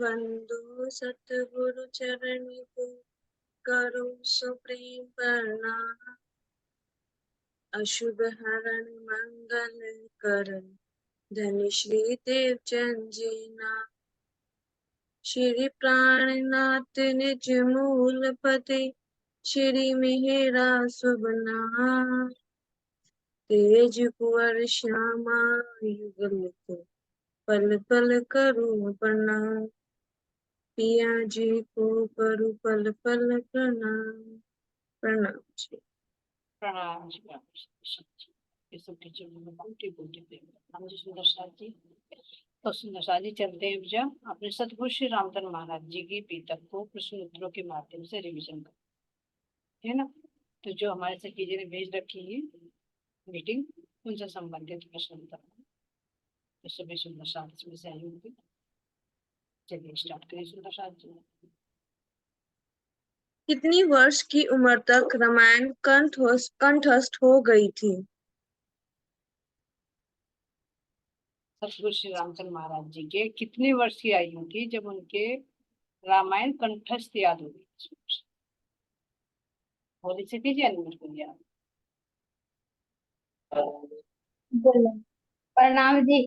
वंदो सतगुरु चरण को, करो सुप्रीम प्रणाम। अशुभ हरण मंगल करण, धन श्री देव चंद जी नाम। श्री प्राणनाथ निज मूल पते, श्री मिहिरा शुभ नाम। तेज कुंवर श्यामा युगल को, पल पल करूं प्रणाम। पिया जी को करूं पल पल प्रणाम। प्रणाम जी। प्रणाम जी। ये सब टीचर लोगों को टिप्पणी पे हम जी सुंदर साथ जी। तो सुंदर साथ जी चलते हैं भैया अपने सतगुरु श्री रामचंद्र महाराज जी की पीतक को प्रश्न उत्तरों के माध्यम से रिवीजन कर, है ना। तो जो हमारे से टीचर ने भेज रखी है मीटिंग, उनसे संबंधित प्रश्न उत्तर तो सभी सुंदर साथ इसमें से आई होगी। चलिए स्टार्ट करें सुंदर साथ जी। कितनी वर्ष की उम्र तक रामायण कंठस्थ हो गई थी? सतगुरु श्री रामचंद्र महाराज जी के कितने वर्ष की आयु थी जब उनके रामायण कंठस्थ याद हो गई? बोली से कीजिए अनम्यूट करिए आप। बोलो। प्रणाम जी।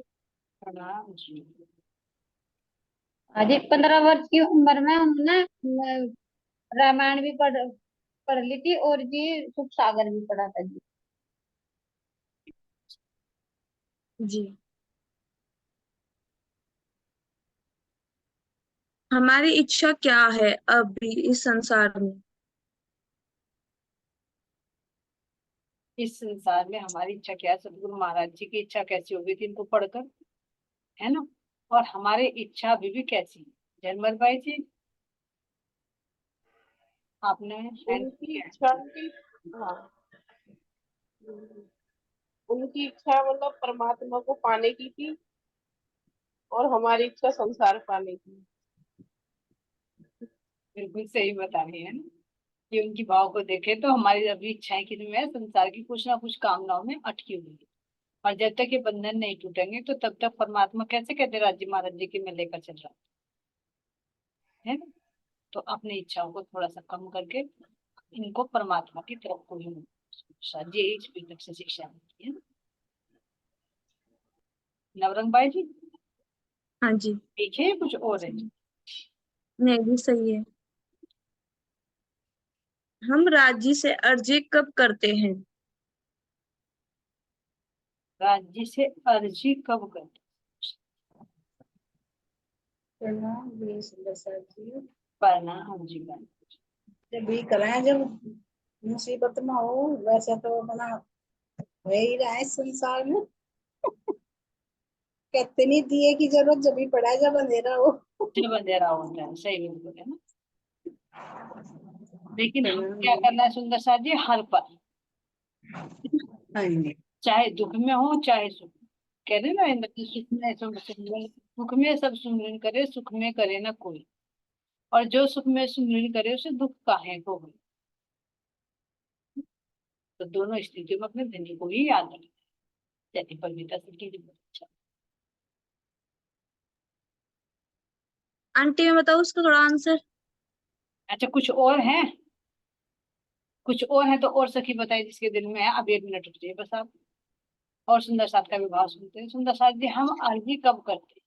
प्रणाम जी। अजी 15 वर्ष की उम्र में हमने रामायण भी पढ़ ली थी और जी सुख सागर भी पढ़ा था जी। जी। हमारी इच्छा क्या है अब भी इस संसार में? इस संसार में हमारी इच्छा क्या है? सदगुरु महाराज जी की इच्छा कैसी होगी थी इनको पढ़कर, है ना। और हमारी इच्छा अभी भी कैसी है? जनमत भाई जी आपने उनकी इच्छा हाँ उनकी इच्छा मतलब परमात्मा को पाने की थी और हमारी इच्छा संसार पाने की। बिल्कुल सही बता रहे हैं ना कि उनकी भाव को देखे तो हमारी अभी इच्छाएं कितनी है, संसार की कुछ ना कुछ कामनाओं में अटकी हुई है। और जब तक ये बंधन नहीं टूटेंगे तो तब तक परमात्मा कैसे कहते राज्य महाराज जी की मैं लेकर चल रहा है ना। तो अपनी इच्छाओं को थोड़ा सा कम करके इनको परमात्मा की तरफ को ही यही तक से शिक्षा मिलती है ना। नवरंग भाई जी हाँ जी। ठीक है कुछ और है? नहीं भी सही है। हम राज्य से अर्जी कब करते हैं? राज्य से अर्जी कब करते? प्रणाम जी सुंदर साथ जी। प्रणाम जी। जब भी कराए जब मुसीबत में हो, वैसे तो अपना हो ही रहा है संसार में। कहते नहीं दिए की जरूरत जब भी पड़ा है जब अंधेरा हो। जब अंधेरा होता है, सही बिल्कुल है ना। लेकिन हम क्या करना है सुंदर साथ जी? हर पल, चाहे दुख में हो चाहे सुख, कह रहे ना मतलब सुख में सब सिमरन, दुख में सब सिमरन करे, सुख में करे ना कोई। और जो सुख में सिमरन करे उसे दुख काहे को हो। तो दोनों स्थितियों में अपने धनी को ही याद रखना। जैसे पविता से की बहुत अच्छा। आंटी में बताओ उसका थोड़ा आंसर। अच्छा कुछ और है? कुछ और है तो और सखी बताइए जिसके दिल में है। अब 1 मिनट रुक जाइए बस आप, और सुंदर साथ का विभाग सुनते हैं। सुंदर साथ जी हम अर्जी कब करते हैं?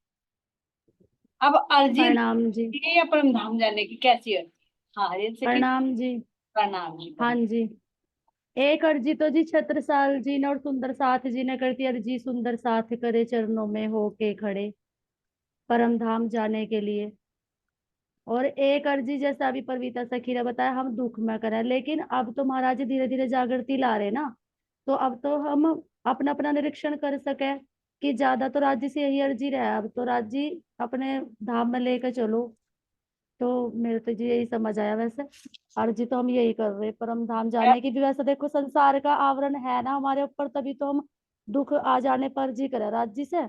अब अर्जी प्रणाम जी। या परम धाम जाने की कैसी अर्जी? हाँ हरित से प्रणाम जी। प्रणाम जी। हाँ जी। एक अर्जी तो जी छत्रसाल जी ने और सुंदर साथ जी ने करती अर्जी, सुंदर साथ करे चरणों में होके खड़े परम धाम जाने के लिए। और एक अर्जी जैसा अभी परवीता सखी ने बताया हम दुख में करें, लेकिन अब तो महाराज जी धीरे धीरे जागृति ला रहे ना, तो अब तो हम अपना अपना निरीक्षण कर सके कि ज्यादा तो राज्य से यही अर्जी रहा। अब तो राज्य अपने धाम में लेकर चलो। तो मेरे तो जी यही समझ आया। वैसे अर्जी तो हम यही कर रहे परम धाम जाने की भी। वैसे देखो संसार का आवरण है ना हमारे ऊपर, तभी तो हम दुख आ जाने पर अर्जी करें राज्य से।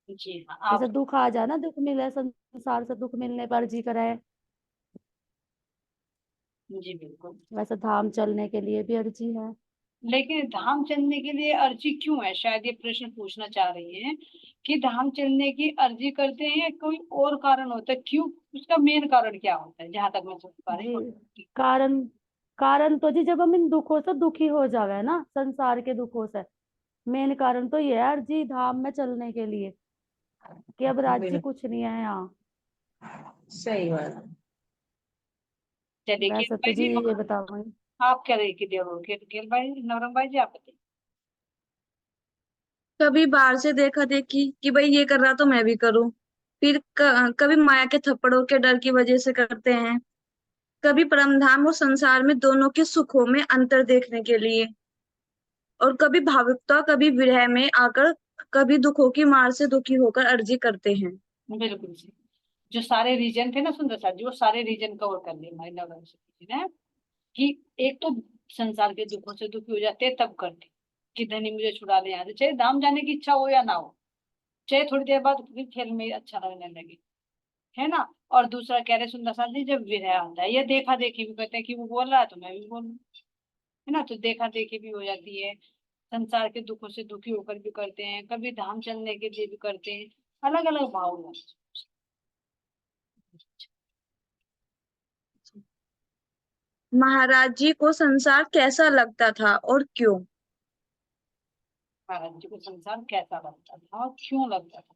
जी हाँ जैसे आप। दुख आ जाए ना, दुख मिले संसार से, दुख मिलने पर अर्जी कराए। जी बिल्कुल। वैसे धाम चलने के लिए भी अर्जी है। लेकिन धाम चलने के लिए अर्जी क्यों है? शायद ये प्रश्न पूछना चाह रही है कि धाम चलने की अर्जी करते हैं या कोई और कारण होता है, क्यों, उसका मेन कारण क्या होता है, जहां तक मैं समझ पा रही हूँ। जी कारण कारण तो जी जब हम इन दुखों से दुखी हो जावे ना, संसार के दुखों से, मेन कारण तो ये है अर्जी धाम में चलने के लिए, कि अब राज्य बिल्कुल कुछ नहीं है यहाँ। सही बात। चलिए वैसे गेल तो भाई जी जी, ये बताओ। आप क्या रही कि देव गेल भाई, नवरंग भाई जी आप बताइए। कभी बाहर से देखा देखी कि भाई ये कर रहा तो मैं भी करूं। फिर कभी माया के थप्पड़ों के डर की वजह से करते हैं। कभी परमधाम और संसार में दोनों के सुखों में अंतर देखने के लिए। और कभी भावुकता कभी विरह में आकर, कभी दुखों की मार से दुखी होकर अर्जी करते हैं। बिल्कुल सही। जो सारे रीजन थे ना सुंदर साथ जी, वो सारे रीजन कवर कर लिए हमारी नवरंग जी ने, कि एक तो संसार के दुखों से दुखी हो जाते हैं तब करते, कि धनी मुझे छुड़ा ले यहाँ से, चाहे धाम जाने की इच्छा हो या ना हो, चाहे थोड़ी देर बाद फिर खेल में अच्छा लगने लगे, है ना। और दूसरा कह रहे सुंदर साथ जी, जब विरह आता है, ये देखा देखी भी कहते हैं कि वो बोल रहा है तो मैं भी बोलूं, है ना, तो देखा देखी भी हो जाती है। संसार के दुखों से दुखी होकर भी करते हैं, कभी धाम चलने के लिए भी करते हैं, अलग अलग भाव में। महाराज जी को संसार कैसा लगता था और क्यों? महाराज जी को संसार कैसा लगता था और क्यों लगता था?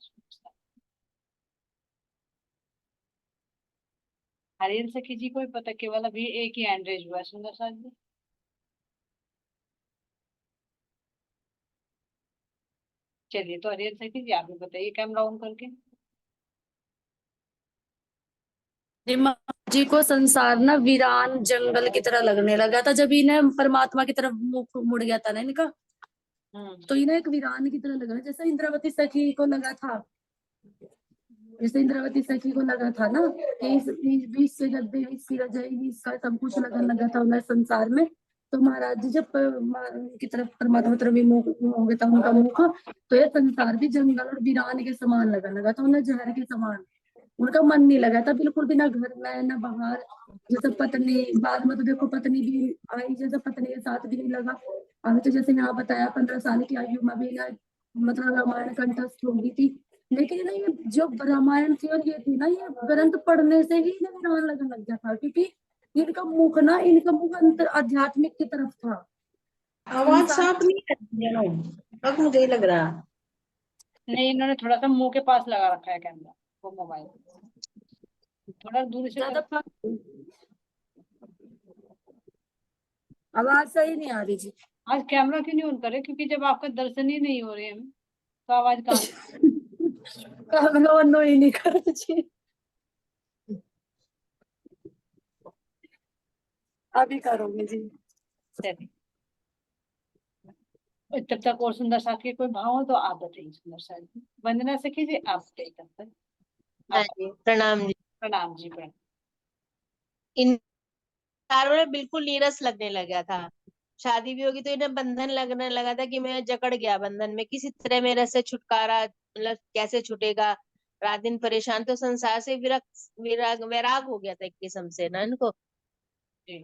हरियल सखी जी को भी पता, केवल अभी एक ही हैंड रेज हुआ है सुंदर साथ जी। चलिए तो हरियल सखी जी आप भी बताइए कैमरा ऑन करके। जी महाराज जी को संसार ना वीरान जंगल की तरह लगने लगा था, जब इन्हें परमात्मा की तरफ मुख मुड़ गया था ना इनका, तो इन्हें एक वीरान की तरह लगा, जैसे इंद्रावती सखी को लगा था। जैसे इंद्रावती सखी को लगा था ना कि इस 20 से जब 20 की रजाई इसका सब कुछ लगन लगा था उन्हें संसार में, तो महाराज जी जब की तरफ परमात्मा तरफ मुख हो गया था उनका मुख, तो ये संसार भी जंगल और वीरान के समान लगन लगा था उन्हें, जहर के समान। उनका मन नहीं लगा था बिल्कुल भी, ना घर में ना बाहर। जैसे पत्नी बाद में तो देखो पत्नी भी आई, जैसे पत्नी के साथ भी नहीं लगा। अभी तो जैसे यहाँ बताया 15 साल की आयु में भी ना, मतलब रामायण कंठस्थ हो गई थी। लेकिन ना ये जो रामायण थी और ये थी ना, ये ग्रंथ पढ़ने से ही इन्हें वीरान लगने लग गया था, क्योंकि इनका मुख अंतर आध्यात्मिक की तरफ था। आवाज साफ नहीं है दोनों, अब मुझे ही लग रहा। नहीं, इन्होंने थोड़ा सा मुंह के पास लगा रखा है कैमरा, वो मोबाइल थोड़ा दूर से ज्यादा आवाज सही नहीं आ रही जी। आज कैमरा क्यों नहीं ऑन करे? क्योंकि जब आपका दर्शन ही नहीं हो रहे हैं तो आवाज कहाँ? कैमरा ऑन ही नहीं कर रही जी, अभी करोगे जी। चलिए तब तक और सुंदर साथ के कोई भाव हो तो आप बताइए सुंदर साथ जी। वंदना सखी जी आप बताइए तब तक। हाँ जी, प्रणाम जी। प्रणाम जी प्रणाम। इन चारों में बिल्कुल नीरस लगने लगा था। शादी भी होगी तो इन्हें बंधन लगने लगा था कि मैं जकड़ गया बंधन में, किसी तरह मेरे से छुटकारा, मतलब कैसे छूटेगा। रात दिन परेशान, तो संसार से वैराग हो गया था एक किस्म से ना इनको। जी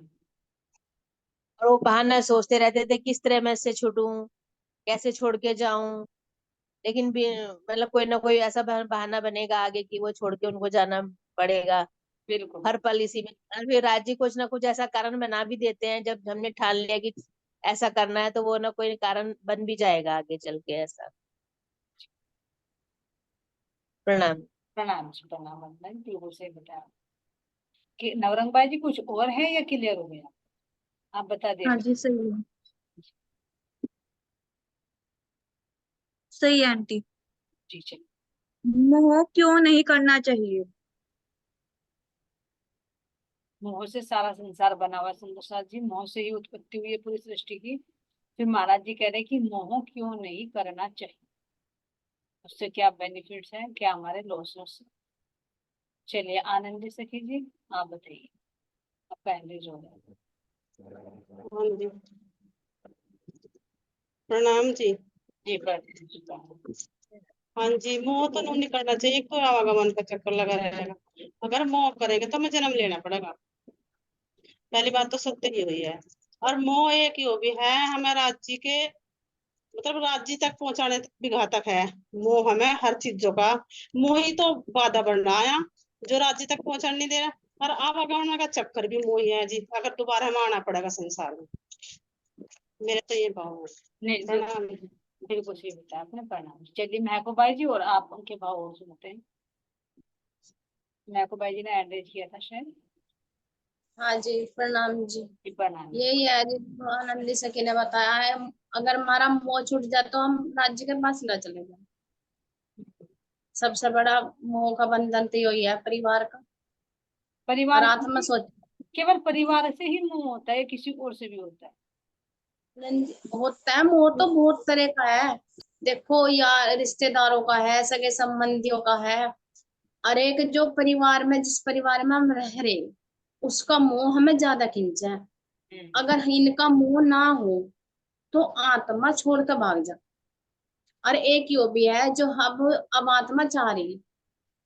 और वो बहाना सोचते रहते थे किस तरह मैं इससे छूटूं, कैसे छोड़ के जाऊं। लेकिन मतलब कोई ना कोई ऐसा बहाना बनेगा आगे कि वो छोड़ के उनको जाना पड़ेगा। बिल्कुल। हर पल इसी में, और फिर राज्य कुछ ना कुछ ऐसा कारण बना भी देते हैं, जब हमने ठान लिया कि ऐसा करना है तो वो ना कोई कारण बन भी जाएगा आगे चल के ऐसा। प्रणाम। प्रणाम जी प्रणाम। वंदना जी बिल्कुल सही बताया कि नवरंग भाई जी कुछ और है या क्लियर हो गया? आप बता हाँ दीजिए। जी सही है। सही है आंटी। जी चलिए। मोह क्यों नहीं करना चाहिए? मोह से सारा संसार बना हुआ है सुंदर साथ जी, मोह से ही उत्पत्ति हुई है पूरी सृष्टि की। फिर महाराज जी कह रहे हैं कि मोह क्यों नहीं करना चाहिए, उससे क्या बेनिफिट्स हैं, क्या हमारे लॉसेस हैं। चलिए आनंदी सखी जी आप बताइए, आपका हैंड हो गया। हाँ जी प्रणाम जी। जी प्रणाम। हाँ जी, मोह तो नहीं करना चाहिए, एक तो आवागमन का चक्कर लगा रहेगा। अगर मोह करेगा तो हमें जन्म लेना पड़ेगा, पहली बात तो सत्य ही हुई है। और मोह एक ही भी है हमें राज्य के मतलब राज्य तक पहुंचाने तक भी घातक है। मोह हमें हर चीजों का मोह ही तो बाधा बन रहा है जो राज्य तक पहुंचाने नहीं दे रहा। और आवागमन का चक्कर भी मोह ही है जी, अगर दोबारा हमें आना पड़ेगा संसार में। मेरे तो ये भाव है। नहीं प्रणाम। बिल्कुल सही बताया आपने। प्रणाम। चलिए महको बाई जी, और आप उनके भाव और सुनते हैं। महको बाई जी ने एड्रेस किया था शायद। हाँ जी, प्रणाम जी। जी, प्रणाम। यही है जो आनंदी सखी ने बताया है। अगर हमारा मोह छूट जाए तो हम राज्य के पास न चले जाए। सबसे बड़ा मोह का बंधन तो यही है, परिवार का। और परिवार आत्मा सोच केवल परिवार से ही मोह होता है, किसी और से भी होता है? होता है मोह तो बहुत तरह का है। देखो, या रिश्तेदारों का है, सगे संबंधियों का है। और एक जो परिवार में, जिस परिवार में हम रह रहे, उसका मोह हमें ज्यादा खींचा है। अगर इनका मोह ना हो तो आत्मा छोड़ कर भाग जा। और एक यो भी है जो अब आत्मा चाह रही है,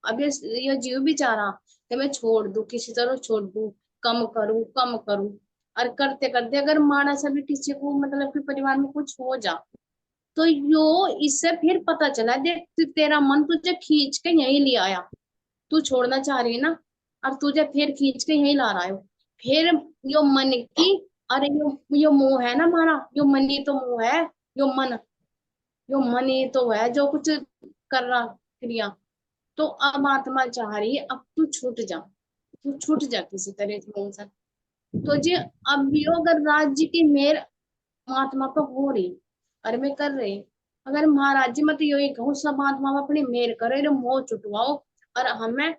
अब ये जीव भी चाह रहा कि मैं छोड़ दूं, किसी तरह छोड़ दूं, कम करूं कम करूं। और करते करते अगर माड़ा सा भी किसी को मतलब कि परिवार में कुछ हो जा, तो यो इससे फिर पता चला, देख तेरा मन तुझे खींच के यहीं ले आया, तू छोड़ना चाह रही है ना, और तुझे फिर खींच के यहीं ला रहा है। फिर यो मन की, अरे यो मोह है ना हमारा, यो मन ही तो मोह है। यो मन यो मन ही तो है जो कुछ कर रहा क्रिया। तो अब आत्मा चाह रही है, अब तू छूट जा, तू छूट जा किसी तरह से मोह से। तो जी, अब भी अगर राज्य की मेहर आत्मा पर हो रही और मैं कर रही, अगर महाराज जी मत यही कहूँ, सब आत्मा अपनी मेहर करे, रे मोह छुटवाओ और हमें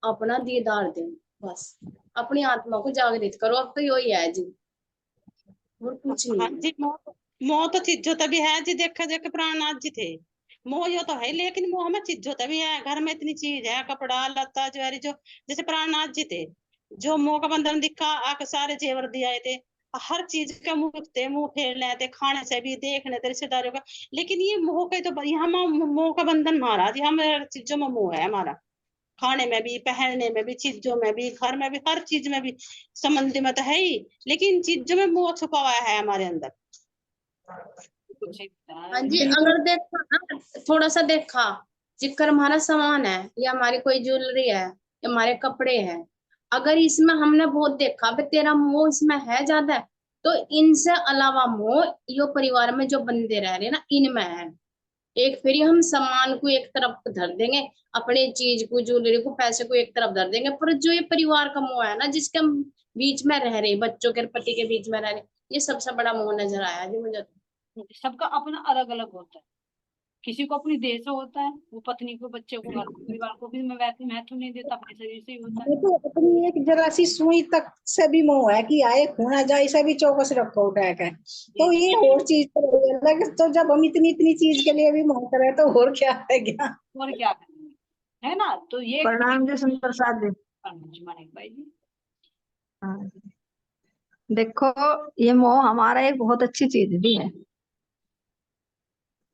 अपना दीदार दे। बस अपनी आत्मा को जागृत करो, अब तो यही है जी, और कुछ हाँ नहीं है। जी, मोह तो चीजों तभी है जी, देखा जाके प्राणनाथ जी थे। मोह यो तो है, लेकिन मोह में चीजों तभी है। घर में इतनी चीज है, कपड़ा लत्ता ज्वेलरी, जो जैसे प्राणनाथ जी थे, जो मोह का बंधन दिखा आके सारे जेवर दिए थे। हर चीज का मुंह थे, मुंह फेर लेते थे, खाने से भी, देखने थे, रिश्तेदारों का। लेकिन ये मोह का तो यहाँ मोह का बंधन महाराज, हम चीजों में मोह है हमारा। खाने में भी, पहनने में भी, चीजों में भी, घर में भी, हर चीज में भी। संबंधी में तो है ही, लेकिन चीजों में मोह छुपा हुआ है हमारे अंदर। बिल्कुल सही बताया। हाँ जी, बिल्कुल। अगर देखा ना, थोड़ा सा देखा, जिक्र हमारा सामान है या हमारी कोई ज्वेलरी है या हमारे कपड़े हैं, अगर इसमें हमने बहुत देखा भाई तेरा मोह इसमें है ज्यादा है, तो इनसे अलावा मोह यो परिवार में जो बंदे रह रहे हैं ना, इनमें है। एक फिर हम सामान को एक तरफ धर देंगे, अपने चीज को, ज्वेलरी को, पैसे को एक तरफ धर देंगे, पर जो ये परिवार का मोह है ना, जिसके हम बीच में रह रहे, बच्चों के पति के बीच में रह रहे, ये सबसे बड़ा मोह नजर आया जी मुझे तो। सबका अपना अलग अलग होता है। किसी को अपनी देह से होता है, वो पत्नी को, बच्चे को, घर परिवार को भी मैं वैसे महत्व नहीं देता, अपने शरीर से ही होता है। देखो, अपनी एक जरा सी सुई तक से भी मोह है कि आए खूना जाए, इसे भी चौकस रखो उठा के। तो ये और चीज तो अलग। तो जब हम इतनी इतनी चीज के लिए भी मोह करें तो और क्या है क्या। और क्या करेंगे, है ना? तो ये प्रणाम जी सुंदर साथ जी। मानिक भाई जी। हाँ, देखो, ये मोह हमारा एक बहुत अच्छी चीज भी है।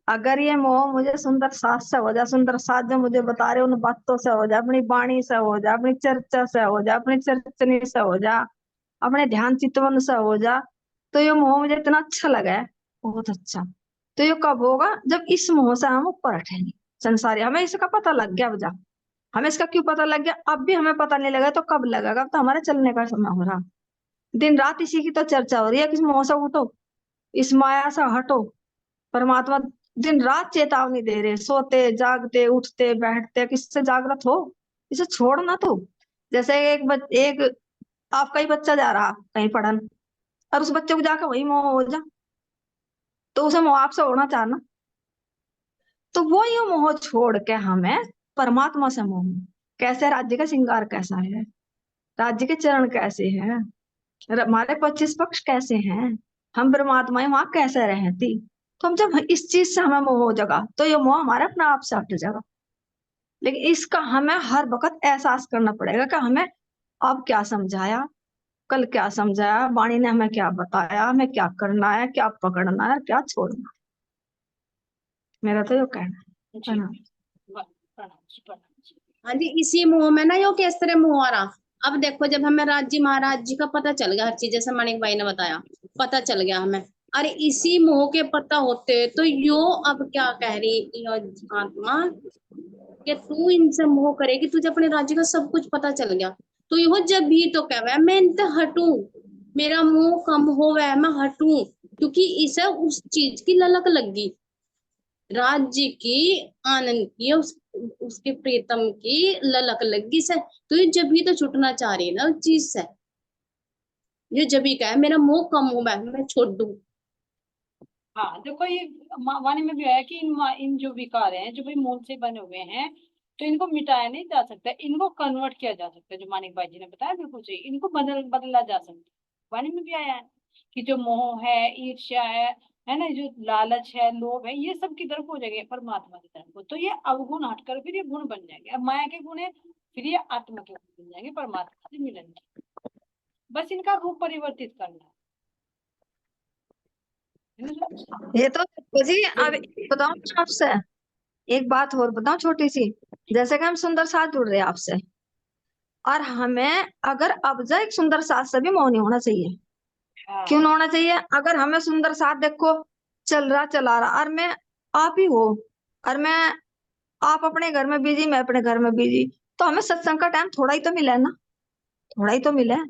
अगर ये मोह मुझे सुंदर साथ से हो जाए, सुंदर साथ जो मुझे बता रहे उन बातों से हो जाए, अपनी वाणी से हो जाए, अपनी चर्चा से हो जाए, अपनी चर्चनी से हो जाए, अपने ध्यान चितवन से हो जाए, तो ये मोह मुझे इतना अच्छा लगा है, बहुत अच्छा। तो ये कब होगा? जब इस मोह से हम ऊपर उठेंगे। संसारी हमें इसका पता लग गया वजह, हमें इसका क्यों पता लग गया? अब भी हमें पता नहीं लगा तो कब लगेगा? अब तो हमारे चलने का समय हो रहा। दिन रात इसी की तो चर्चा हो रही है कि इस मोह से उठो, इस माया से हटो। परमात्मा दिन रात चेतावनी दे रहे, सोते जागते उठते बैठते, किससे जागृत हो, इसे छोड़ना। तो जैसे एक आपका ही बच्चा जा रहा कहीं पढ़न, और उस बच्चे को जाकर वही मोह हो जा, तो उसे मोह आपसे होना चाहना। तो वो ये मोह छोड़ के हमें परमात्मा से मोह, कैसे राज्य का श्रृंगार कैसा है, राज्य के चरण कैसे हैं, हमारे 25 पक्ष कैसे हैं, हम परमात्मा वहां कैसे रहती। तो हम जब इस चीज से हमें मोह हो जाएगा तो ये मोह हमारे अपने आप से हट जाएगा। लेकिन इसका हमें हर वक्त एहसास करना पड़ेगा कि हमें अब क्या समझाया, कल क्या समझाया, वाणी ने हमें क्या बताया, हमें क्या करना है, क्या पकड़ना है, क्या छोड़ना है। मेरा तो ये कहना है। जी, प्रणाम जी, प्रणाम जी। हाँ जी, इसी मोह में ना यो किस तरह मोह आ रहा, अब देखो जब हमें राज्य महाराज जी का पता चल गया हर चीज, जैसे मानिक भाई ने बताया, पता चल गया हमें, अरे इसी मोह के पता होते तो यो अब क्या कह रही यो आत्मा कि तू इनसे मोह करेगी, तुझे अपने राज्य का सब कुछ पता चल गया तो यो जब भी तो कह वह मैं इनसे हटूं, मेरा मोह कम हो वह मैं हटूं, क्योंकि इसे उस चीज की ललक लगी, राज्य की, आनंद की, उसके प्रीतम की ललक लगी से, तो ये जब भी तो छुटना चाह रही है ना उस चीज से, ये जब भी कहे मेरा मोह कम हो मैं छोड़ दूं। हाँ देखो ये वाणी में भी है कि इन जो विकार हैं जो भाई मूल से बने हुए हैं, तो इनको मिटाया नहीं जा सकता, इनको कन्वर्ट किया जा सकता है, जो मानिक भाई जी ने बताया बिल्कुल सही, इनको बदला जा सकता है। वाणी में भी आया है कि जो मोह है, ईर्ष्या है ना, जो लालच है, लोभ है, ये सब की तरफ हो जाएंगे परमात्मा की तरफ, तो ये अवगुण हटकर फिर ये गुण बन जाएंगे। अब माया के गुण है, फिर ये आत्मा के गुण बन जाएंगे, परमात्मा से मिलेंगे, बस इनका रूप परिवर्तित करना है। ये तो देखो जी, अब बताऊं मैं आपसे एक बात और बताऊं छोटी सी। जैसे कि हम सुंदर साथ जुड़ रहे हैं आपसे, और हमें अगर अब जा एक सुंदर साथ से भी मोह नहीं होना चाहिए। क्यों ना होना चाहिए? अगर हमें सुंदर साथ देखो चल रहा चला रहा, और मैं आप ही हो, और मैं आप अपने घर में बिजी, मैं अपने घर में बिजी, तो हमें सत्संग का टाइम थोड़ा ही तो मिला है ना, थोड़ा ही तो मिला है।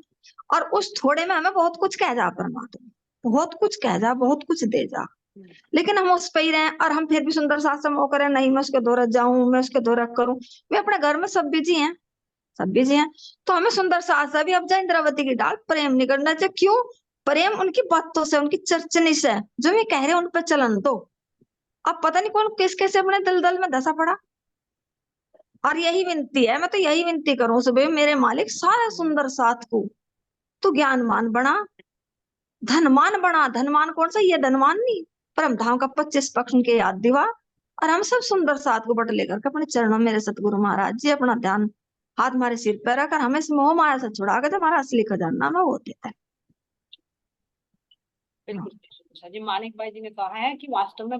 और उस थोड़े में हमें बहुत कुछ कह जा परमात्मा, बहुत कुछ कह जा, बहुत कुछ दे जा, लेकिन हम उस पे ही रहे, और हम फिर भी सुंदर साथ से मोह करें, नहीं मैं उसके दौरा जाऊं, मैं उसके दौरा करूं। वे अपने घर में सब बिजी हैं, सब बिजी हैं। तो हमें सुंदर सास भी अब जाए इंद्रावती की डाल प्रेम नहीं करना चाहिए। क्यों? प्रेम उनकी बातों से, उनकी चर्चनी से, जो ये कह रहे हैं उन पर चलन दो। अब पता नहीं कौन किस कैसे अपने दलदल में धसा पड़ा। और यही विनती है, मैं तो यही विनती करूं सुबह, मेरे मालिक सारे सुंदर साथ को तू ज्ञानमान बना, धनमान बना। धनमान कौन सा? ये धनमान नहीं, परम धाम का 25 पक्ष उनके याद दिवा। और हम सब सुंदर साथ को बट लेकर के अपने चरणों में मेरे सतगुरु महाराज जी अपना ध्यान हाथ हमारे सिर पर रखकर हमें इस मोह माया से छुड़ा कर हमारा असली खजाना में वो देता है। बिल्कुल सही जी, मानिक भाई जी ने कहा है कि वास्तव में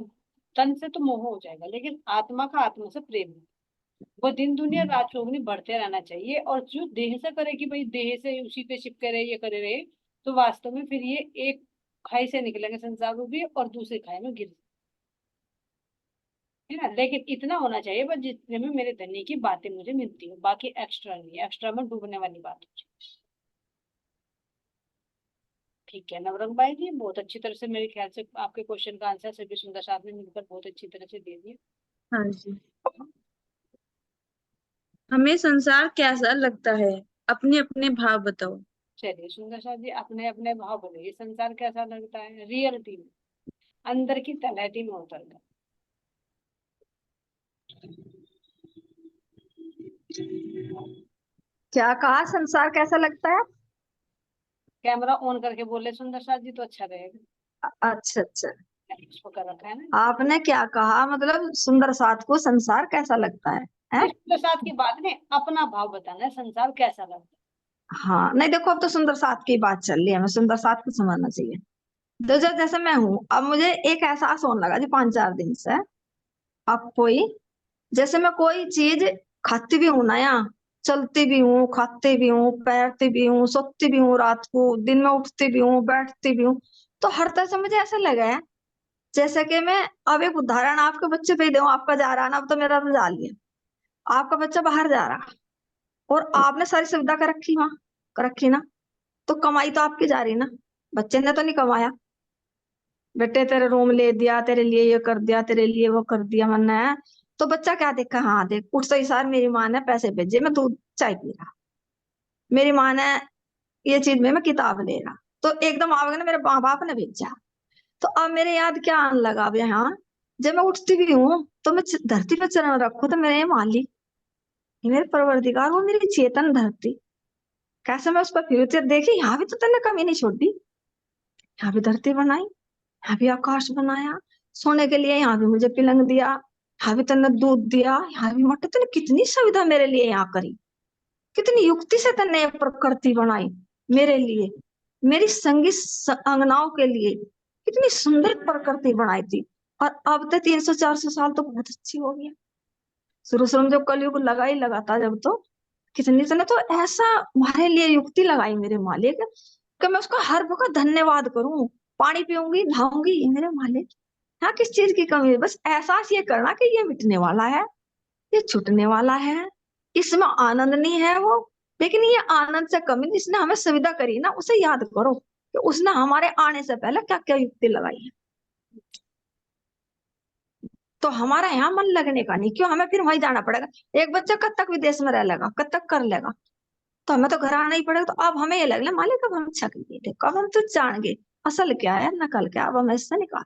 तन से तो मोह हो जाएगा, लेकिन आत्मा का आत्मा से प्रेम है। वो दिन दुनिया रात चौगुनी बढ़ते रहना चाहिए, और जो देह से करे कि भाई देह से उसी पे चिपके रहे, ये करे रहे, तो वास्तव में फिर ये एक खाई से निकलेंगे संसार रूपी, और दूसरी खाई में गिर, है ना। लेकिन इतना होना चाहिए बस जितने में मेरे धनी की बातें मुझे मिलती हो, बाकी एक्स्ट्रा नहीं, एक्स्ट्रा में डूबने वाली बात हो। ठीक है नवरंग भाई जी, बहुत अच्छी तरह से मेरे ख्याल से आपके क्वेश्चन का आंसर सभी सुंदर साथ में मिलकर बहुत अच्छी तरह से दे दिया। हाँ जी। हमें संसार कैसा लगता है? अपने अपने भाव बताओ। चलिए सुंदर साथ जी, अपने अपने भाव बोले, ये संसार कैसा लगता है रियलिटी में, अंदर की तलहटी में उतर कर। क्या कहा? संसार कैसा लगता है? कैमरा ऑन करके बोले सुंदर साथ जी तो अच्छा रहेगा। अच्छा अच्छा, इसको कर रखा है ना। आपने क्या कहा? मतलब सुंदर साथ को संसार कैसा लगता है? हैं? सुंदर साथ की बात नहीं, अपना भाव बताना है, संसार कैसा लगता है। हाँ नहीं देखो, अब तो सुंदर साथ की बात चल रही है, हमें सुंदर साथ को समझना चाहिए। तो जैसे मैं हूं, अब मुझे एक एहसास होने लगा जी 5-4 दिन से। अब कोई, जैसे मैं कोई चीज खाती भी हूं ना, यहाँ चलती भी हूँ, खाती भी हूँ, पैरती भी हूँ, सोती भी हूँ, रात को दिन में उठती भी हूँ, बैठती भी हूँ, तो हर तरह से मुझे ऐसा लगा है जैसे कि मैं, अब एक उदाहरण आपके बच्चे पे ही दूं, आपका जा रहा है ना, अब तो मेरा तो जा लिया, आपका बच्चा बाहर जा रहा और आपने सारी सुविधा कर रखी, वहां कर रखी ना, तो कमाई तो आपकी जा रही ना, बच्चे ने तो नहीं कमाया। बेटे तेरे रूम ले दिया, तेरे लिए ये कर दिया, तेरे लिए वो कर दिया मैंने, तो बच्चा क्या देखा? हाँ देख, उठते ही सार मेरी माँ ने पैसे भेजे, मैं दूध चाय पी रहा, मेरी माँ ने ये चीज में मैं किताब ले रहा, तो एकदम आओगे ना मेरे माँ बाप ने भेजा। तो अब मेरे याद क्या आने लगा अब यहाँ, जब मैं उठती भी हूँ तो मैं धरती पे चरण रखूं, तो मेरे मालिक, ये मेरे परवरदिगार, वो मेरी चेतन धरती, कैसे मैं उस पर फिर देखी, यहाँ भी तो तूने कमी नहीं छोड़ दी, यहाँ भी धरती बनाई, यहाँ भी आकाश बनाया, सोने के लिए यहाँ भी मुझे पिलंग दिया, यहाँ भी तूने दूध दिया, यहाँ भी मटे, तूने कितनी सुविधा मेरे लिए यहाँ करी, कितनी युक्ति से तूने ये प्रकृति बनाई मेरे लिए, मेरी संगी अंगनाओं के लिए कितनी सुंदर प्रकृति बनाई थी। और अब तो 300-400 साल तो बहुत अच्छी हो गई। शुरू शुरू में जब कलयुग लगा ही लगा था, जब तो कितनी ने तो ऐसा हमारे लिए युक्ति लगाई मेरे मालिक कि मैं उसका हर वक्त धन्यवाद करूं। पानी पीऊंगी, नहाऊंगी, मेरे मालिक हाँ किस चीज की कमी है, बस एहसास ये करना कि ये मिटने वाला है, ये छूटने वाला है, इसमें आनंद नहीं है वो। लेकिन ये आनंद से कमी जिसने हमें सुविधा करी ना, उसे याद करो कि उसने हमारे आने से पहले क्या क्या युक्ति लगाई है। तो हमारा यहाँ मन लगने का नहीं, क्यों हमें फिर वहीं जाना पड़ेगा। एक बच्चा कब तक विदेश में रह लेगा, कब तक कर लेगा, तो हमें तो घर आना ही पड़ेगा। तो अब हमें ये लग रहा मालिक अब हम छक गए थे, कब हम तुझ जान गए असल क्या है नकल क्या, अब हमें इससे निकाल।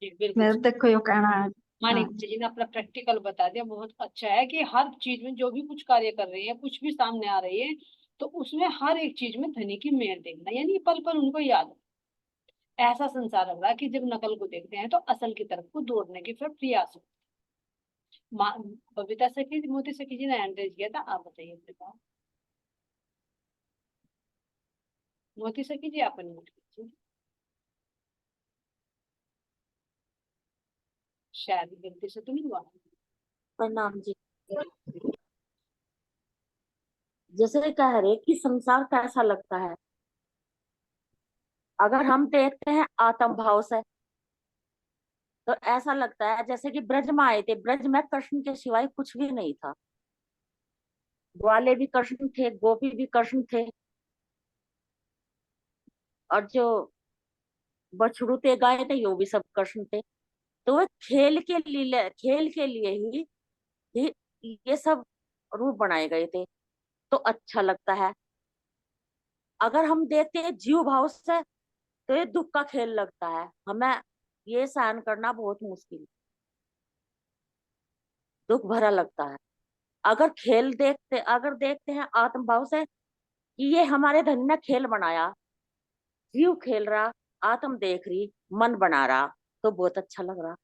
जी बिल्कुल मेरा देखो ये कहना है। हाँ मानिक जी ने अपना प्रैक्टिकल बता दिया, बहुत अच्छा है कि हर चीज में जो भी कुछ कार्य कर रही है, कुछ भी सामने आ रही है, तो उसमें हर एक चीज में धनी की मेहर देखना, यानी पल पल उनको याद हो। ऐसा संसार लग रहा है कि जब नकल को देखते हैं तो असल की तरफ को दौड़ने की फिर प्रयास हो। बबीता सखी, मोती सखी जी ने हैंड रेज किया था, आप बताइए अपने पास। मोती सखी जी आप अनम्यूट कीजिए, शायद गलती से तो नहीं हुआ। प्रणाम जी। जैसे कह रहे कि संसार कैसा लगता है, अगर हम देखते हैं आत्म भाव से तो ऐसा लगता है जैसे कि ब्रज में आए थे, ब्रज में कृष्ण के सिवाय कुछ भी नहीं था। ग्वाले भी कृष्ण थे, गोपी भी कृष्ण थे, और जो बछड़ू थे, गाय थे, वो भी सब कृष्ण थे। तो वे खेल के लिए ही ये सब रूप बनाए गए थे, तो अच्छा लगता है। अगर हम देखते हैं जीव भाव से तो ये दुख का खेल लगता है, हमें ये सहन करना बहुत मुश्किल, दुख भरा लगता है। अगर देखते हैं आत्म भाव से कि ये हमारे धन ने खेल बनाया, जीव खेल रहा, आत्म देख रही, मन बना रहा, तो बहुत अच्छा लग रहा।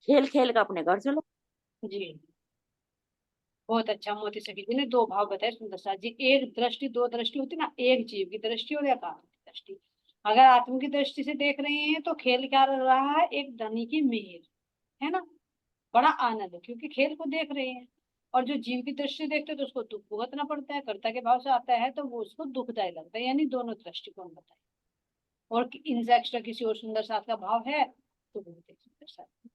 खेल खेल का अपने घर चलो। जी बहुत अच्छा, मोती सखी जी ने दो भाव बताए सुंदर सा जी। एक दृष्टि, दो दृष्टि होती ना, एक जीव की दृष्टि और एक आत्म की दृष्टि। अगर आत्म की दृष्टि से देख रहे हैं तो खेल क्या लग रहा है, एक धनी की मेहर है ना, बड़ा आनंद है क्योंकि खेल को देख रहे हैं। और जो जीव की दृष्टि देखते हैं तो उसको दुख भुगतना पड़ता है, कर्ता के भाव से आता है तो वो उसको दुखदायी लगता है, यानी दोनों दृष्टिकोण बताए। और इनसे एक्स्ट्रा किसी और सुंदर साथ का भाव है तो बहुत ही सुंदर साथ, हाँ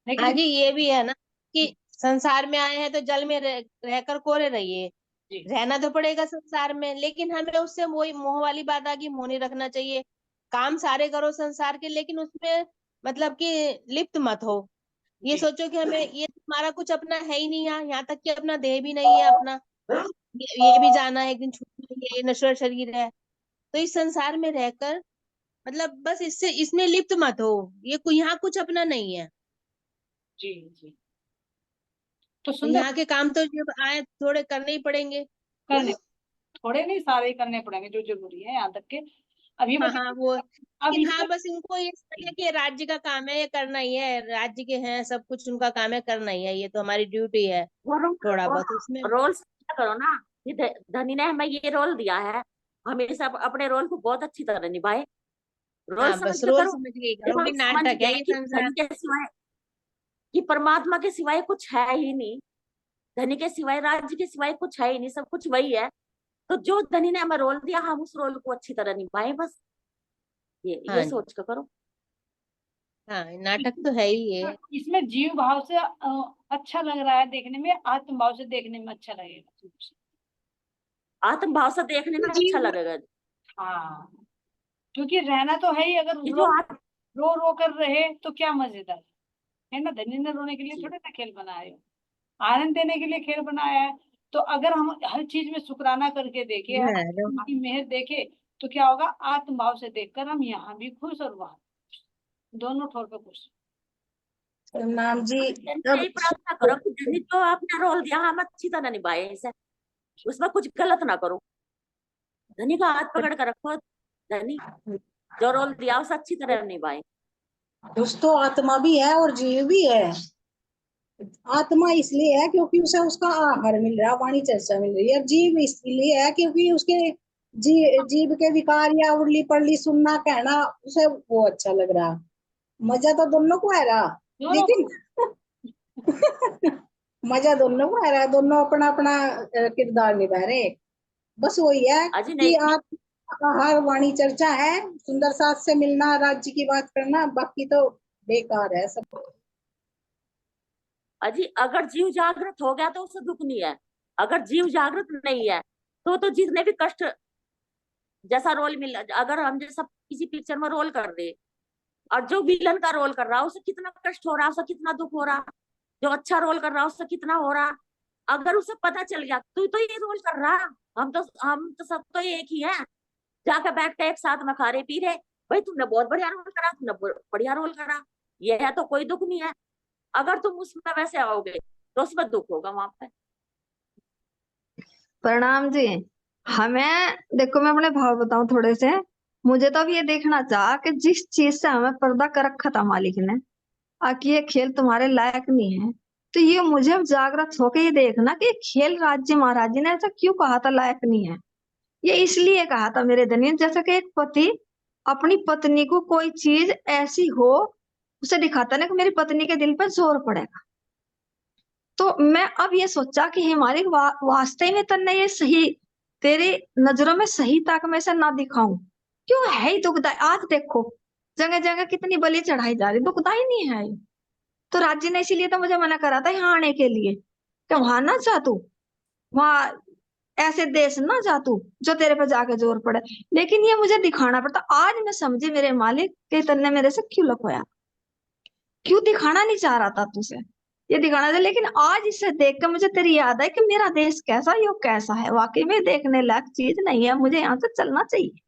लेकिन जी, ये भी है ना कि संसार में आए हैं तो जल में रहकर कोरे रहिए। जी रहना तो पड़ेगा संसार में, लेकिन हमें उससे वही मोह वाली बात आ गई, मोह नहीं रखना चाहिए। काम सारे करो संसार के, लेकिन उसमें मतलब कि लिप्त मत हो। ये जी सोचो कि हमें ये हमारा कुछ अपना है ही नहीं, यहाँ तक कि अपना देह भी नहीं है अपना, ये भी जाना है एक दिन, छूटना है, ये नश्वर शरीर है। तो इस संसार में रहकर मतलब बस इससे इसमें लिप्त मत हो, ये यहाँ कुछ अपना नहीं है। जी जी तो सुंदर यहाँ के काम तो जब आए थोड़े करने ही पड़ेंगे। करने, थोड़े नहीं सारे ही करने पड़ेंगे जो जरूरी है, यहाँ तक के अभी हाँ हाँ बताइए। वो, अब लेकिन हाँ इसमें बस इनको ये समझिए कि ये राज्य का काम है, ये करना ही है, राज्य के हैं सब कुछ, उनका काम है, करना ही है, ये तो हमारी ड्यूटी है वो रोल थोड़ा बहुत उसमें। रोल करो ना, कि धनी ने हमें ये रोल दिया है, हमें सब अपने रोल को बहुत अच्छी तरह निभाए, रोल हाँ समझ बस के रोल करो। समझ के ही जब करो हम कि समझ नाटक है गए ये कि संसार। धनी के सिवाय, कि परमात्मा के सिवाय कुछ है ही नहीं, धनी के सिवाय, राज्य के सिवाय कुछ है ही नहीं, सब कुछ वही है, तो जो धनी ने हमें रोल दिया हम उस रोल को अच्छी तरह निभाएं, बस ये हाँ जी, सोच कर करो। हाँ नाटक तो है ही ये। इसमें जीव भाव से अच्छा लग रहा है देखने में, आत्म भाव से देखने में अच्छा लगेगा। आत्म भाव से देखने में अच्छा जीव लगेगा हाँ क्योंकि रहना तो है ही, अगर कि रो जो आप रो रो कर रहे तो क्या मजेदार है ना। धनी ने रोने के लिए जी, थोड़े ना खेल बनाया है, आनंद देने के लिए खेल बनाया है। तो अगर हम हर चीज में शुक्राना करके देखे, हर है, उनकी मेहर देखे, तो क्या होगा, आत्म भाव से देखकर हम यहाँ भी खुश और वहां दोनों ठोर पे खुश। नाम जी। धनी अब यही प्रार्थना करो कि धनी जो अपना रोल दिया हम अच्छी तरह निभाए इसे, उसमें कुछ गलत ना करो, धनी का हाथ पकड़ कर रखो, धनी जो रोल दिया उसे अच्छी तरह निभाए। कुछ तो आत्मा भी है और जीव भी है। आत्मा इसलिए है क्योंकि उसे उसका आहार मिल रहा है, वाणी चर्चा मिल रही है। जीव इसलिए है क्योंकि उसके जीव के विकार या उर्ली पड़ली सुनना कहना उसे वो अच्छा लग रहा। मजा तो दोनों को है रहा, दोनों लेकिन मजा दोनों को आ रहा है, दोनों अपना अपना किरदार निभा रहे। बस वही है अजी कि नहीं, आप हर वाणी चर्चा है, सुंदर साथ से मिलना, राज्य की बात करना, बाकी तो बेकार है सब। अजी अगर जीव जागृत हो गया तो उसे दुख नहीं है, अगर जीव जागृत नहीं है तो जितने भी कष्ट, जैसा रोल मिल, अगर हम जैसा किसी पिक्चर में रोल कर दे और जो विलन का रोल कर रहा है उसे कितना कष्ट हो रहा है, उसे कितना दुख हो रहा, जो अच्छा रोल कर रहा है उससे कितना हो रहा, अगर उसे पता चल गया तू तो ये रोल कर रहा, हम तो सब तो एक ही है, जाकर बैठ के एक साथ में खा रहे पी रहे, भाई तुमने बहुत बढ़िया रोल करा, तुमने बढ़िया रोल करा, ये है तो कोई दुख नहीं है। अगर तुम उसमें वैसे आओगे तो उसमें दुख होगा वहां पे। प्रणाम जी। हमें देखो, मैं अपने भाव बताऊं थोड़े से। मुझे तो अब ये देखना चाह कि जिस चीज से हमें पर्दा कर रखा था मालिक ने, आकि ये खेल तुम्हारे लायक नहीं है, तो ये मुझे अब जागृत होके ये देखना कि ये खेल राज्य महाराज जी ने ऐसा क्यों कहा था लायक नहीं है। ये इसलिए कहा था मेरे धनी, जैसे कि एक पति अपनी पत्नी को कोई चीज ऐसी हो, उसे दिखाता ना कि मेरी पत्नी के दिल पर जोर पड़ेगा। तो मैं अब ये सोचा कि हे मालिक, वास्तव में तन्ने ये सही, तेरी नजरों में सही ताक में से ना दिखाऊं, क्यों है ही दुखदाई। आज देखो जगह जगह कितनी बलि चढ़ाई जा रही, दुखदाई नहीं है ये? तो राज्य ने इसीलिए तो मुझे मना करा था यहाँ आने के लिए, कि वहां ना जा तू, वहां ऐसे देश ना जा तू जो तेरे पे जाके जोर पड़े। लेकिन ये मुझे दिखाना पड़ता। आज मैं समझी मेरे मालिक कि तन्ने मेरे से क्यों लुकोया, क्यों दिखाना नहीं चाह रहा था तुझे, ये दिखाना था। लेकिन आज इसे देख कर मुझे तेरी याद है कि मेरा देश कैसा, यो कैसा है, वाकई में देखने लायक चीज नहीं है, मुझे यहाँ से चलना चाहिए।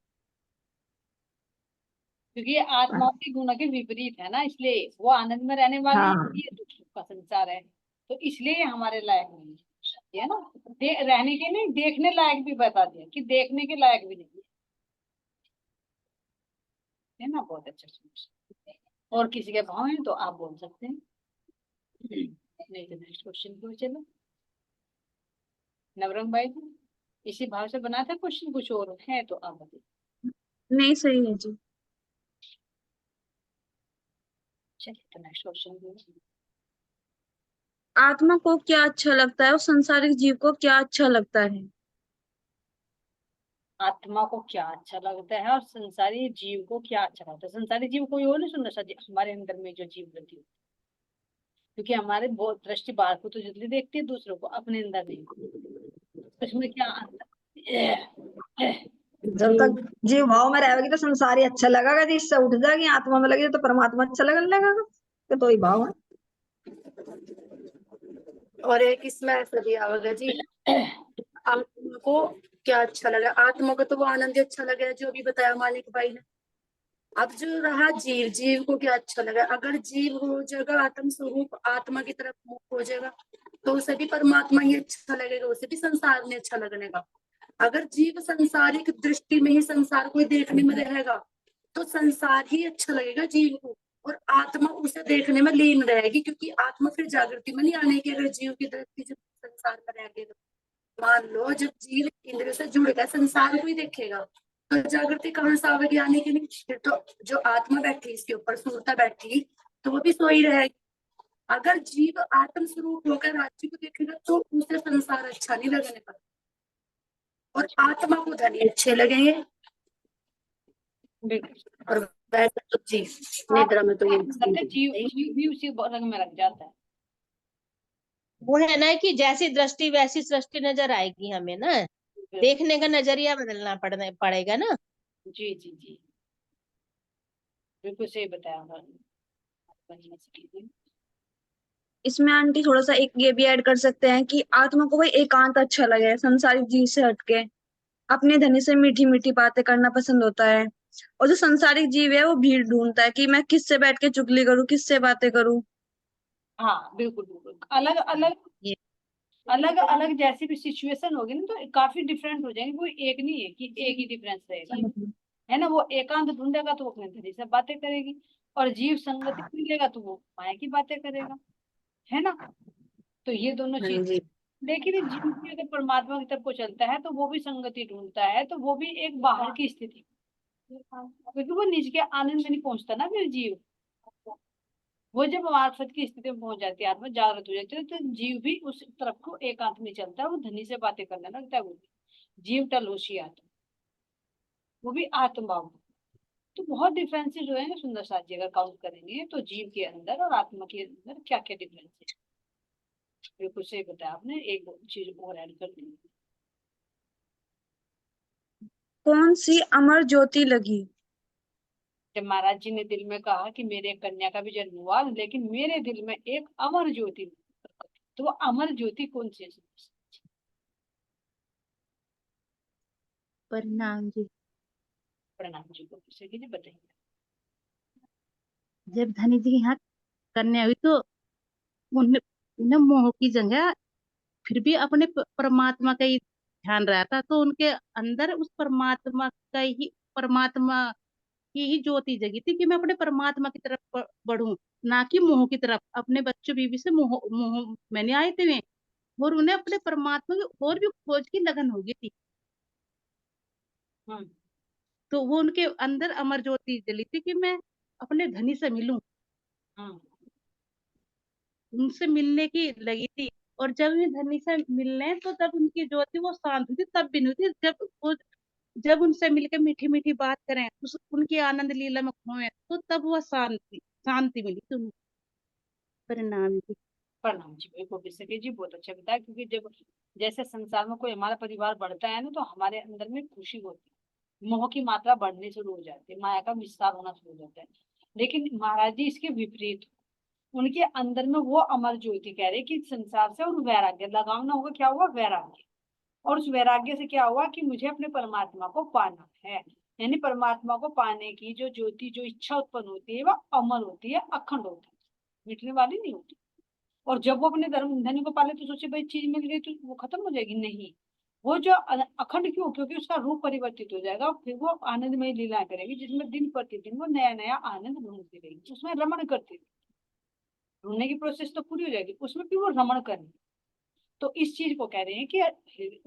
क्योंकि ये आत्माओं के गुणों के विपरीत है ना, इसलिए वो आनंद में रहने वाली है, हाँ ये दुख सुख का संसार है, तो इसलिए ये हमारे लायक नहीं है, है ना। रहने के नहीं, देखने लायक भी बता दिया कि देखने के लायक भी नहीं है ना। बहुत अच्छा सोच। और किसी के भाव है तो आप बोल सकते हैं, नहीं तो नेक्स्ट क्वेश्चन की चलो। नवरंग भाई इसी भाव से बना था क्वेश्चन, कुछ और है तो आप बताइए। नहीं सही है जी। चलिए तो नेक्स्ट क्वेश्चन। आत्मा को क्या अच्छा लगता है और संसारिक जीव को क्या अच्छा लगता है? आत्मा को क्या अच्छा लगता है और संसारी जीव को क्या अच्छा लगता है। संसारी जीव कोई और नहीं, सुंदर सा हमारे अंदर में जो जीव रहती है, क्योंकि हमारे बहुत दृष्टि बाहर को तो जल्दी देखती है, दूसरों को, अपने अंदर नहीं। उसमें क्या अंतर। जब तक जीव भाव में रहेगी तो संसार ही अच्छा लगेगा, जिससे उठ जाएगी आत्मा में लगी तो परमात्मा अच्छा लगने लगेगा। तो ही भाव है। और एक इसमें ऐसा दिया होगा जी, आत्मा को क्या अच्छा लगा, आत्मा को तो वो आनंद ही अच्छा लगा जो भी बताया मालिक भाई ने। अब जो रहा जीव, जीव को क्या अच्छा लगा, अगर जीव हो जाएगा आत्म स्वरूप, आत्मा की तरफ मुख हो जाएगा, तो उसे भी परमात्मा ही अच्छा लगेगा, उसे भी संसार में अच्छा लगने का। अगर जीव संसारिक दृष्टि में ही संसार को देखने में रहेगा तो संसार ही अच्छा लगेगा जीव को, और आत्मा उसे देखने में लीन रहेगी, क्योंकि आत्मा फिर जागृति में नहीं आने की। अगर जीव की दृष्टि जब संसार में रहेगी, तो मान लो जब जीव इंद्रियों से जुड़ गया संसार को ही देखेगा, तो जागृति कहाँ से आवेगी आने के लिए। फिर तो जो आत्मा बैठी इसके ऊपर, सुरता बैठी, तो वो भी सोई रहेगी। अगर जीव आत्म स्वरूप होकर राज्य को देखेगा तो उसे संसार अच्छा नहीं लगने का, और आत्मा को धनी अच्छे लगेंगे। और वैसे तो जी निद्रा में तो ये जीव भी उसी रंग में रख जाता है। वो है ना कि जैसी दृष्टि वैसी सृष्टि नजर आएगी हमें ना, देखने का नजरिया बदलना पड़ेगा ना। जी जी जी, बिल्कुल सही बताया। इसमें आंटी थोड़ा सा एक ये भी ऐड कर सकते हैं कि आत्मा को भाई एकांत अच्छा लगे, संसारिक जीव से हटके अपने धनी से मीठी मीठी बातें करना पसंद होता है। और जो संसारिक जीव है वो भीड़ ढूंढता है कि मैं किससे बैठ के चुगली करूं, किससे बातें करूं। हाँ बिल्कुल बिल्कुल, अलग अलग अलग अलग जैसी भी सिचुएशन होगी ना तो काफी डिफरेंट हो जाएंगे, कोई एक नहीं है कि एक ही डिफरेंस रहेगा, है ना। वो एकांत ढूंढेगा तो वो अपने धनी से बातें करेगी, और जीव संगति मिलेगा तो वो माया की बातें करेगा, है ना। तो ये दोनों चीज, लेकिन जीव भी अगर परमात्मा की तरफ को चलता है तो वो भी संगति ढूंढता है, तो वो भी एक बाहर की स्थिति, क्योंकि वो निज के आनंद में नहीं पहुंचता ना फिर जीव, वो जब मार्फत की स्थिति में पहुंच जाती है, आत्मा जागृत हो जाती है, तो जीव भी उस तरफ को एकांत में चलता है, वो धनी से बातें करने लगता है। वो भी जीव टल होशियार, वो भी आत्मा। तो बहुत डिफरेंसेस जो है सुंदर साथ जी अगर काउंट करेंगे तो जीव के अंदर और आत्मा के अंदर क्या क्या डिफरेंस है, बिल्कुल सही बताया आपने। एक चीज और ऐड कर दी। कौन सी अमर ज्योति लगी? जब महाराज जी ने दिल में कहा कि मेरे कन्या का भी जन्म हुआ, लेकिन मेरे दिल में एक अमर ज्योति, तो वो अमर ज्योति कौन सी है? प्रणाम जी। प्रणाम जी को किसी की बताइए। जब धनी जी के यहाँ कन्या हुई तो उन्हें उन्हें मोह की जगह फिर भी अपने परमात्मा का ही ध्यान रहा था, तो उनके अंदर उस परमात्मा की ही ज्योति जगी थी कि मैं अपने परमात्मा की तरफ बढ़ूं, ना कि मोह की तरफ। अपने बच्चों बीवी से मोह मोह में नहीं आए थे वे, और उन्हें अपने परमात्मा की और भी खोज की लगन हो गई थी। तो वो उनके अंदर अमर ज्योति जली थी कि मैं अपने धनी से मिलूं, उनसे मिलने की लगी थी। और जब वे धनी से मिलने तो तब उनकी ज्योति वो शांत हुई थी, तब भी नहीं हुई थी। जब उनसे मिलकर मीठी मीठी बात करें, उनकी आनंद लीला में खोए, तो तब वह शांति मिली थी उन्हें। प्रणाम जी। प्रणाम जी, बिल्कुल बिस्की जी बहुत अच्छा बताया। क्योंकि जब जैसे संसार में कोई हमारा परिवार बढ़ता है ना, तो हमारे अंदर में खुशी होती है, मोह की मात्रा बढ़नी शुरू हो जाती है, माया का विस्तार होना शुरू हो जाता है। लेकिन महाराज जी इसके विपरीत, उनके अंदर में वो अमर ज्योति कह रहे कि संसार से और वैराग्य लगाव ना होगा। क्या हुआ? वैराग्य। और उस वैराग्य से क्या हुआ कि मुझे अपने परमात्मा को पाना है। यानी परमात्मा को पाने की जो ज्योति, जो इच्छा उत्पन्न होती है, वह अमर होती है, अखंड होती है, मिटने वाली नहीं होती। और जब वो अपने धर्म धनी को पाले तो सोचे भाई चीज मिल गई तो वो खत्म हो जाएगी, नहीं। वो जो अखंड क्यों? क्योंकि उसका रूप परिवर्तित हो जाएगा, फिर वो आनंदमय लीला करेगी, जिसमें दिन प्रतिदिन वो नया नया आनंद ढूंढती रहेगी, उसमें रमण करती रहेगी। ढूंढने की प्रोसेस तो पूरी हो जाएगी, उसमें फिर वो रमण करेंगे। तो इस चीज को कह रहे हैं कि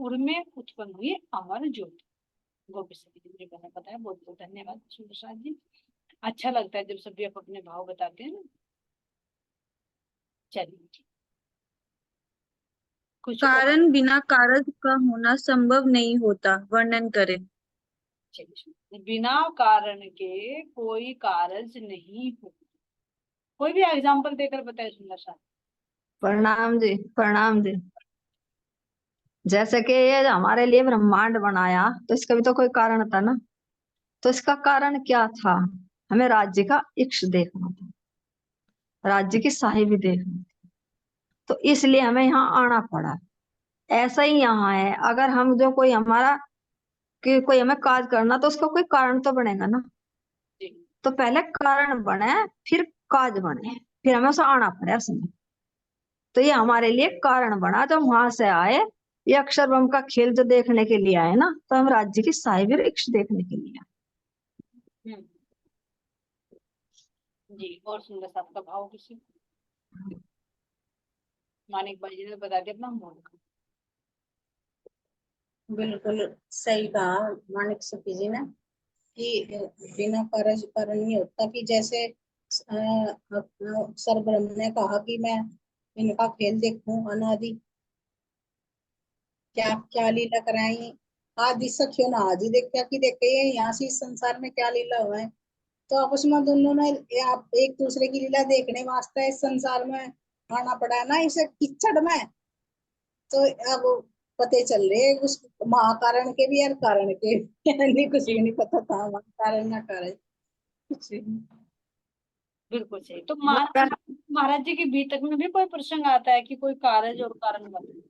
उनमें उत्पन्न हुई अमर ज्योति। गोपी जी मुझे मैंने बताया, बहुत बहुत धन्यवाद सुप्रसाद जी। अच्छा लगता है जब सभी आप अपने भाव बताते हैं ना। चलिए, कुछ और। कारण बिना कारज का होना संभव नहीं होता, वर्णन करें। चलिए, बिना कारण के कोई कारज नहीं हो। कोई भी एग्जाम्पल देकर बताए सुंदर सा। प्रणाम जी, प्रणाम जी। जैसे कि ये हमारे लिए ब्रह्मांड बनाया, तो इसका भी तो कोई कारण था ना। तो इसका कारण क्या था? हमें राज्य का इक्ष देखना था, राज्य की शाही भी देखनी थी, तो इसलिए हमें यहाँ आना पड़ा। ऐसा ही यहाँ है, अगर हम जो कोई हमारा कि कोई हमें काज करना, तो उसका कोई कारण तो बनेगा ना। तो पहले कारण बने, फिर काज बने, फिर हमें उसे आना पड़े उसमें। तो ये हमारे लिए कारण बना, जब वहां से आए, ये अक्षर ब्रह्म का खेल जो देखने के लिए आए ना, तो हम राज्य की साहिब इक्ष देखने के लिए आए। जी, और सुंदर साहब का भाव किसी मानिक भाई जी ने बता दिया अपना मोल का। बिल्कुल सही कहा मानिक सखी जी ने कि बिना कारज कारण नहीं होता। कि जैसे सर ब्रह्म ने कहा कि मैं इनका खेल देखूं अनादि, क्या क्या लीला कराई आदि सखियों ने आज ही देखा कि देखे ये यहाँ से इस संसार में क्या लीला हुआ है। तो आपस में दोनों ने आप एक दूसरे की लीला देखने वास्ते इस संसार में आना पड़ा ना, इसे किचड़ में। तो अब पते चल रहे उस महाकारण के भी और कारण के नहीं, कुछ भी नहीं पता था कारण ना कारण कुछ भी नहीं। बिल्कुल सही। तो महाराज जी के बीतक में भी कोई प्रसंग आता है कि कोई कारज और कारण बने?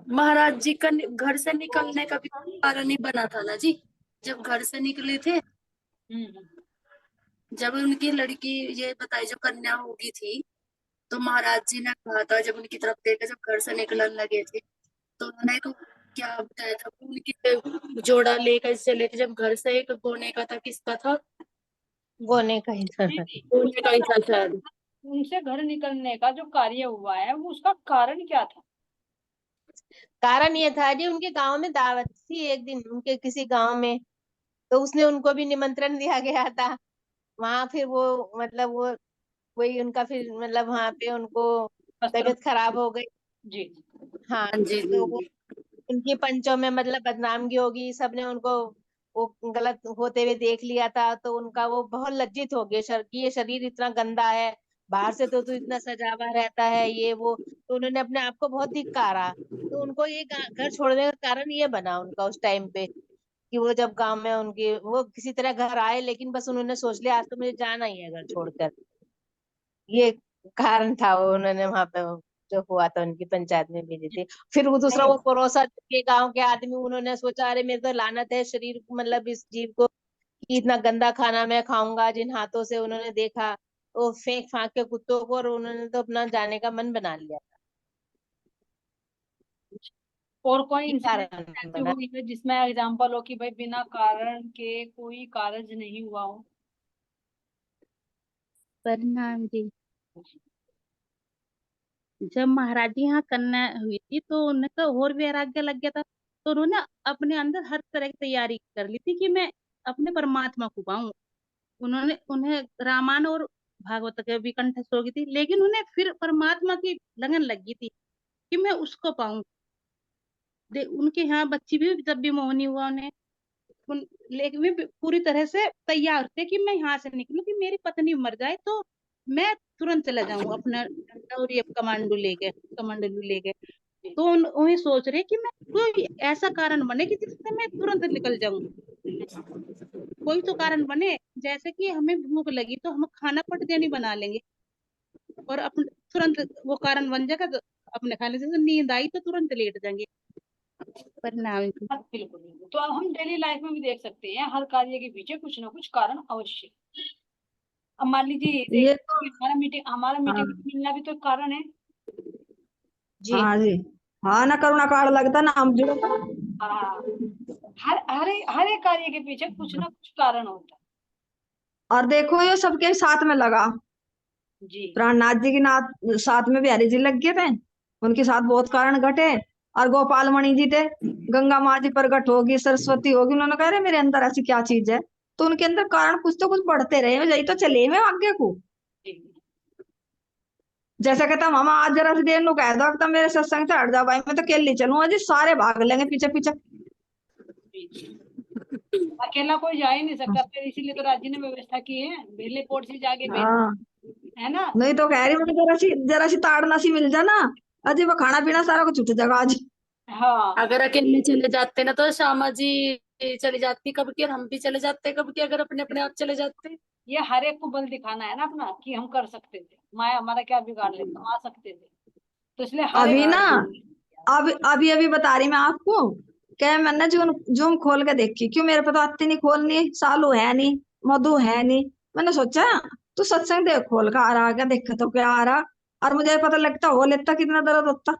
महाराज जी का घर से निकलने का भी कारण ही बना था ना जी। जब घर से निकले थे, जब उनकी लड़की ये बताई जो कन्या होगी थी, तो महाराज जी ने कहा था, जब उनकी तरफ देखा, जब घर से निकलने लगे थे, तो उन्होंने तो क्या बताया था, उनकी जोड़ा लेकर चले थे। जब घर से एक गोने का था, किसका था? गोने का ही था। गोने का ही था शायद। उनसे घर निकलने का जो कार्य हुआ है, वो उसका कारण क्या था? कारण ये था जी, उनके गांव में दावत थी एक दिन, उनके किसी गांव में, तो उसने उनको भी निमंत्रण दिया गया था। वहां फिर वो मतलब वो वही उनका फिर मतलब वहां पे उनको वस्त्र तबीयत खराब हो गई। जी हाँ जी जी तो वो जी। उनकी पंचों में मतलब बदनामगी होगी, सबने उनको वो गलत होते हुए देख लिया था, तो उनका वो बहुत लज्जित हो गए कि ये शरीर इतना गंदा है, बाहर से तो तू इतना सजा हुआ रहता है ये वो। तो उन्होंने अपने आप को बहुत धिक्कारा। तो उनको ये घर छोड़ने का कारण ये बना उनका उस टाइम पे, कि वो जब गांव में उनके वो किसी तरह घर आए, लेकिन बस उन्होंने सोच लिया आज तो मुझे जाना ही है घर छोड़कर। ये कारण था वो उन्होंने वहां पे जो हुआ था उनकी पंचायत में भेजी थी। फिर वो दूसरा वो पड़ोसा के गांव के आदमी, उन्होंने सोचा अरे मेरे तो लानत है शरीर को, मतलब इस जीव को, कि इतना गंदा खाना मैं खाऊंगा। जिन हाथों से उन्होंने देखा वो फेंक फाक के कुत्तों को, और उन्होंने तो अपना जाने का मन बना लिया था। और कोई ये इंसिडेंट कारण ऐसे बना। हुई है जिसमें एग्जाम्पल हो कि भाई बिना कारण के कोई कार्य नहीं हुआ हो? परिणाम जी, जब महाराज जी यहाँ कन्या हुई थी तो उनका और वैराग्य लग गया था, तो उन्होंने अपने अंदर हर तरह की तैयारी कर ली थी कि मैं अपने परमात्मा को पाऊं। उन्होंने उन्हें रामायण और भागवत के भी कंठस्थ हो गई थी, लेकिन उन्हें फिर परमात्मा की लगन लगी थी कि मैं उसको पाऊं। उनके यहाँ बच्ची भी जब भी मोहनी हुआ उन्हें लेकिन वे पूरी तरह से तैयार थे कि मैं यहाँ से निकलूं, कि मेरी पत्नी मर जाए तो मैं तुरंत चला जाऊं अपना डंडा और ये कमांडलू लेके। तो उन्हें सोच रहे कि मैं कोई ऐसा कारण बने कि जिससे मैं तुरंत निकल जाऊं। कोई तो कारण बने, जैसे कि हमें भूख लगी तो हम खाना पट देनी बना लेंगे, और अपन तुरंत वो कारण बन जाएगा, तो अपने खाने से नींद आई तो तुरंत लेट जाएंगे। परिणाम जी। हाँ, बिल्कुल बिल्कुल। तो अब हम डेली लाइफ में भी देख सकते हैं हर कार्य के पीछे कुछ ना कुछ कारण अवश्य। अब मान लीजिए ये देखिए तो कि हमारा हाँ मीटिंग मिलना भी तो एक कारण है। जी हाँ जी। हाँ ना करुणा कार्ड लगता ना हम जुड़ो। हाँ, हर एक कार्य के पीछे कुछ ना कुछ कारण होता और देखो ये सबके साथ में लगा। है। जी प्राणनाथ जी के नाथ साथ में बिहारी जी लग गए थे, उनके साथ बहुत कारण घटे। और गोपाल मणि जी थे, गंगा माँ जी प्रकट होगी, सरस्वती होगी, उन्होंने कहा मेरे अंदर ऐसी क्या चीज है। तो उनके अंदर कारण कुछ तो कुछ बढ़ते रहे, यही तो चले मैं आगे को। जी जैसा कहता मामा आज जरा से देर नु कह दो कि मेरे सत्संग से हट जाओ भाई, मैं तो अकेले चलूंगा जी, सारे भाग लेंगे पीछे पीछे। जी अकेला कोई जा ही नहीं सकता, फिर इसीलिए तो राज्य ने व्यवस्था की है, बेले पोर्ट से जाके भेज, हाँ है ना। नहीं तो कह रही मैं जरा सी ताड़ना सी मिल जाना, अजी वो खाना पीना सारा कुछ छूट जाएगा आज। हाँ अगर अकेले चले जाते ना तो श्यामा जी चली जाती कब की, और हम भी चले जाते कब की, अगर अपने अपने आप चले जाते। ये हर एक को बल दिखाना है ना अपना कि हम कर सकते थे, माया हमारा क्या बिगाड़ लेते, हम आ सकते थे। तो इसलिए हर एक अभी ना अभी अभी बता रही मैं आपको, क्या मैंने जूम खोल के देखी, क्यों मेरे पे तो आती नहीं खोलनी, सालू है नहीं, मधु है नहीं। मैंने सोचा तू सत्संग देख खोल का आ रहा, क्या देखा तो क्या आ रहा। और मुझे पता लगता हो लेता कितना दर्द होता।